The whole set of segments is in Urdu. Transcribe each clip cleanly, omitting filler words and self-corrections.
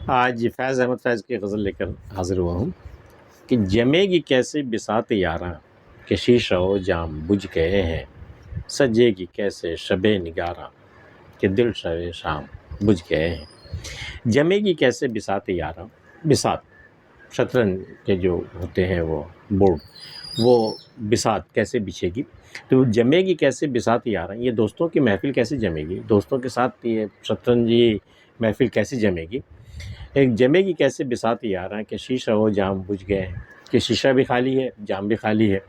آج فیض احمد فیض کی غزل لے کر حاضر ہوا ہوں کہ جمے گی کیسے بساط یاراں کہ شیشہ و جام بجھ گئے ہیں، سجے گی کیسے شب نگاراں کہ دل شب شام بجھ گئے ہیں۔ جمے گی کیسے بساط یاراں، بساط شطرنج کے جو ہوتے ہیں وہ بورڈ، وہ بساط کیسے بچھے گی، تو جمے گی کیسے بساط یاراں، یہ دوستوں کی محفل کیسے جمے گی، دوستوں کے ساتھ یہ شطرنجی محفل کیسے جمے گی۔ ایک جمے گی کیسے بساط یاراں کہ شیشہ و جام بجھ گئے ہیں، کہ شیشہ بھی خالی ہے جام بھی خالی ہے۔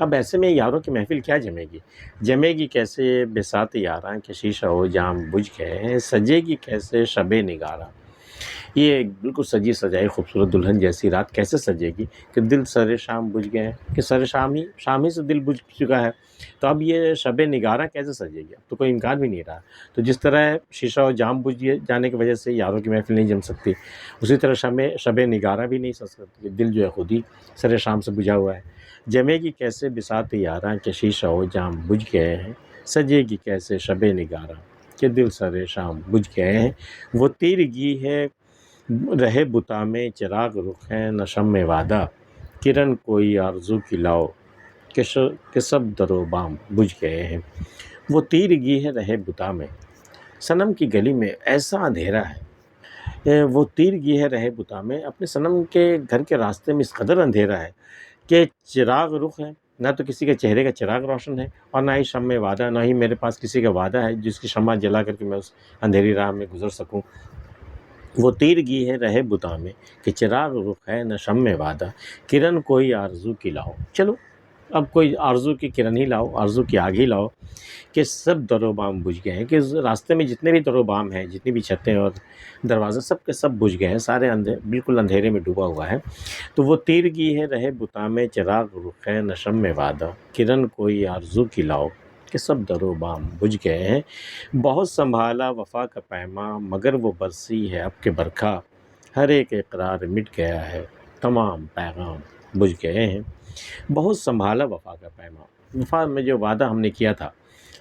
اب ایسے میں یاروں کی محفل کیا جمے گی، جمے گی کیسے بساط یاراں کہ شیشہ و جام بجھ گئے ہیں، سجے گی کیسے شب نگاراں۔ یہ ایک بالکل سجی سجائی خوبصورت دلہن جیسی رات کیسے سجے گی کہ دل سر شام بجھ گئے ہیں، کہ سر شام ہی سے دل بجھ چکا ہے، تو اب یہ شب نگاراں کیسے سجے گی، اب تو کوئی امکان بھی نہیں رہا۔ تو جس طرح شیشہ و جام بجھ جانے کی وجہ سے یاروں کی محفل نہیں جم سکتی، اسی طرح شب نگاراں بھی نہیں سج سکتی، دل جو ہے خود ہی سر شام سے بجھا ہوا ہے۔ جمے گی کیسے بساط یاراں کہ شیشہ و جام بجھ گئے ہیں، سجے گی کیسے شب نگاراں کہ دل سر شام بجھ گئے ہیں۔ وہ تیرگی ہے رہے بتا میں چراغ رخ ہے نہ شمع وعدہ، کرن کوئی آرزو کی لاؤ کہ سب در و بام بجھ گئے ہیں۔ وہ تیرگی ہے رہے بتا میں، صنم کی گلی میں ایسا اندھیرا ہے، وہ تیرگی ہے رہے بتا میں، اپنے صنم کے گھر کے راستے میں اس قدر اندھیرا ہے کہ چراغ رخ ہے، نہ تو کسی کے چہرے کا چراغ روشن ہے اور نہ ہی شمع وعدہ، نہ ہی میرے پاس کسی کا وعدہ ہے جس کی شمع جلا کر کے میں اس اندھیری راہ میں گزر سکوں۔ وہ تیرگی ہے رہے بتا میں کہ چراغ رخ ہے نہ شمع وعدہ، کرن کوئی آرزو کی لاؤ، چلو اب کوئی آرزو کی کرن ہی لاؤ، آرزو کی آگ ہی لاؤ کہ سب در و بام بجھ گئے ہیں، کہ راستے میں جتنے بھی در و بام ہیں، جتنی بھی چھتیں اور دروازے سب کے سب بجھ گئے ہیں، سارے بالکل اندھیرے میں ڈوبا ہوا ہے۔ تو وہ تیرگی ہے رہے بتا میں چراغ رخ ہے نہ شمع وعدہ، کرن کوئی آرزو کی لاؤ کہ سب در و بام بجھ گئے ہیں۔ بہت سنبھالا وفا کا پیماں مگر وہ برسی ہے اب کہ برکھا، ہر ایک اقرار مٹ گیا ہے تمام پیغام بجھ گئے ہیں۔ بہت سنبھالا وفا کا پیماں، وفا میں جو وعدہ ہم نے کیا تھا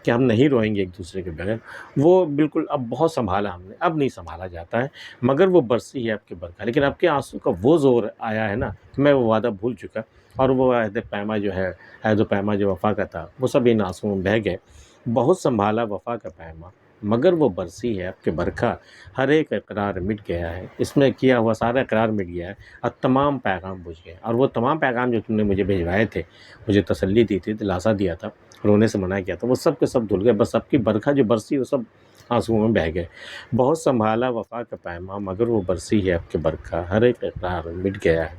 کہ ہم نہیں روئیں گے ایک دوسرے کے بغیر، وہ بالکل اب بہت سنبھالا ہم نے، اب نہیں سنبھالا جاتا ہے، مگر وہ برسی ہے اب کے برکھا، لیکن اب کے آنسو کا وہ زور آیا ہے نا کہ میں وہ وعدہ بھول چکا، اور وہ عہد پیما جو ہے، عہد و پیما جو وفا کا تھا وہ سب ان آنسوؤں میں بہہ گئے۔ بہت سنبھالا وفا کا پیما مگر وہ برسی ہے اب کہ برکھا، ہر ایک اقرار مٹ گیا ہے، اس میں کیا ہوا سارا اقرار مٹ گیا ہے، اور تمام پیغام بجھ گئے، اور وہ تمام پیغام جو تم نے مجھے بھجوائے تھے، مجھے تسلی دی تھی، دلاسا دیا تھا، رونے سے منع کیا تھا، وہ سب کے سب دھل گئے، بس اب کی برکھا جو برسی وہ سب آنسوؤں میں بہہ گئے۔ بہت سنبھالا وفا کا پیما مگر وہ برسی ہے اب کہ برکھا، ہر ایک اقرار مٹ گیا ہے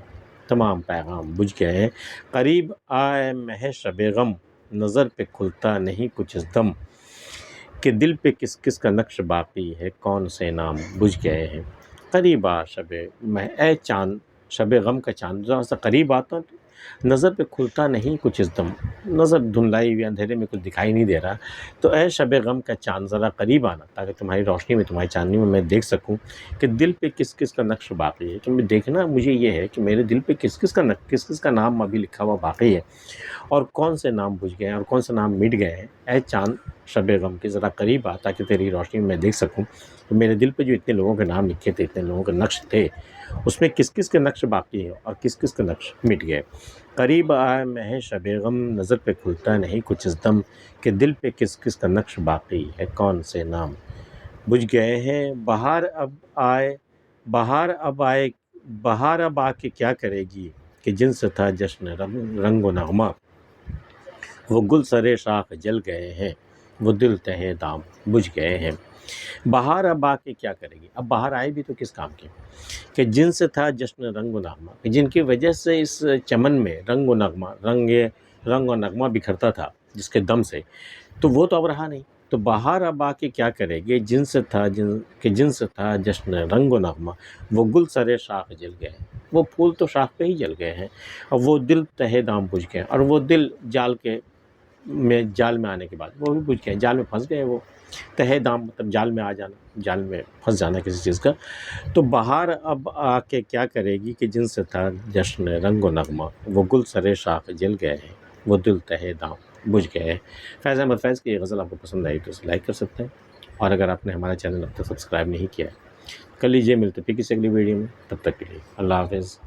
تمام پیغام بجھ گئے ہیں۔ قریب آئے مہ شب غم نظر پہ کھلتا نہیں کچھ اس دم، کہ دل پہ کس کس کا نقش باقی ہے کون سے نام بجھ گئے ہیں۔ قریب آ شب مہ، اے چاند شب غم کا چاند ذرا سا قریب آتا تو نظر پہ کھلتا نہیں کچھ اس دم، نظر دھندلائی ہوئی اندھیرے میں کچھ دکھائی نہیں دے رہا، تو اے شب غم کا چاند ذرا قریب آنا تاکہ تمہاری روشنی میں، تمہاری چاندنی میں دیکھ سکوں کہ دل پہ کس کس کا نقش باقی ہے، کہ میں دیکھنا مجھے یہ ہے کہ میرے دل پہ کس کس کا نام ابھی لکھا ہوا باقی ہے، اور کون سے نام بجھ گئے ہیں اور کون سے نام مٹ گئے ہیں۔ اے چاند شب غم کے ذرا قریب آ تاکہ تیری روشنی میں دیکھ سکوں کہ میرے دل پہ جو اتنے لوگوں کے نام لکھے تھے، اتنے لوگوں کے نقش تھے، اس میں کس کس کے نقش باقی ہے اور کس کس کے نقش مٹ گئے۔ قریب آئے مہ شب غم نظر پہ کھلتا نہیں کچھ اس دم، کہ دل پہ کس کس کا نقش باقی ہے کون سے نام بجھ گئے ہیں۔ بہار اب آئے، بہار اب آئے، بہار اب آ کے کیا کرے گی، کہ جن سے تھا جشن رنگ و نغمہ، وہ گل سرے شاخ جل گئے ہیں، وہ دل تہے دام بجھ گئے ہیں۔ بہار اب آ کے کیا کرے گی، اب بہار آئے بھی تو کس کام کی، کہ جن سے تھا جشن رنگ و نغمہ، کہ جن کی وجہ سے اس چمن میں رنگ و نغمہ، رنگ و نغمہ بکھرتا تھا جس کے دم سے، تو وہ تو اب رہا نہیں۔ تو بہار اب آ کے کیا کرے گی، جن سے تھا جشن رنگ و نغمہ، وہ گل سرے شاخ جل گئے ہیں، وہ پھول تو شاخ پہ ہی جل گئے ہیں، اور وہ دل تہے دام بجھ گئے ہیں، اور وہ دل جال میں آنے کے بعد وہ بھی بجھ گئے، جال میں پھنس گئے، وہ تہے دام مطلب جال میں آ جانا، جال میں پھنس جانا کسی چیز کا۔ تو بہار اب آ کے کیا کرے گی، کہ جن سے تھا جشن رنگ و نغمہ، وہ گل سرے شاخ جل گئے ہیں، وہ دل تہے دام بجھ گئے ہیں۔ فیض احمد فیض کی یہ غزل آپ کو پسند آئی تو اسے لائک کر سکتے ہیں، اور اگر آپ نے ہمارا چینل اب تک سبسکرائب نہیں کیا ہے کر لیجیے، ملتے پھر کسی اگلی ویڈیو میں، تب تک کے لیے اللہ حافظ۔